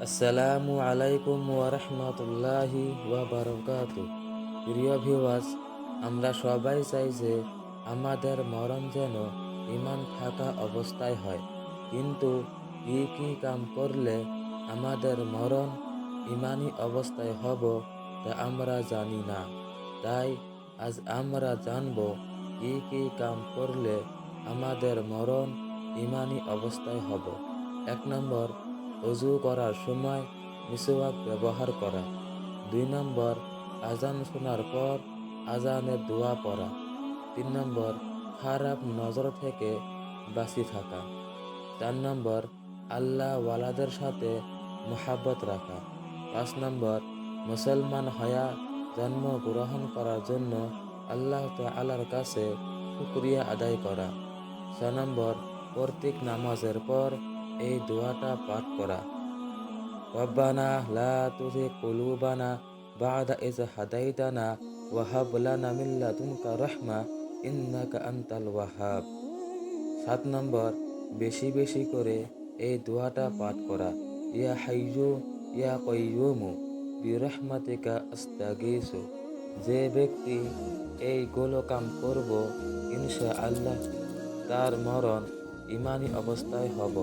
আসসালামু আলাইকুম ওয়া রাহমাতুল্লাহি ওয়া বারাকাতুহু। প্রিয় ভিউয়ার্স, আমরা সবাই চাই যে আমাদের মরণ যেন ঈমান থাকা অবস্থায় হয়। কিন্তু কি কি কাম করলে আমাদের মরণ ঈমানি অবস্থায় হব তা আমরা জানি না। তাই আজ আমরা জানব কি কি কাম করলে আমাদের মরণ ঈমানি অবস্থায় হব। ১ নম্বর, অজু করার সময় মিসওয়াক ব্যবহার করা। ২ নম্বর, আজান শোনার পর আজানের দোয়া পড়া। ৩ নম্বর, খারাপ নজর থেকে বাঁচি থাকা। ৪ নম্বর, আল্লাহ ওয়ালাদের সাথে মোহাব্বত রাখা। ৫ নম্বর, মুসলমান হয়া জন্মগ্রহণ করার জন্য আল্লাহ তাআলার কাছে শুকরিয়া আদায় করা। ৬ নম্বর, প্রত্যেক নামাজের পর এই দোয়াটা পাঠ করা। রব্বানা লা তুযিগ কুলুবানা বা'দা ইয হাদাইতানা ওয়া হাব লানা মিন লাদুনকা রাহমা ইন্নাকা আনতাল ওয়াহ্হাব। ৭ নম্বর, বেশি বেশি করে এই দোয়াটা পাঠ করা। ইয়া হাইয়্যু ইয়া কাইয়্যুমু বিরহমাতিকা আস্তাগীথু। যে ব্যক্তি এইগুলো কাম করব, ইনশাআল্লাহ তার মরণ ঈমানি অবস্থায় হব।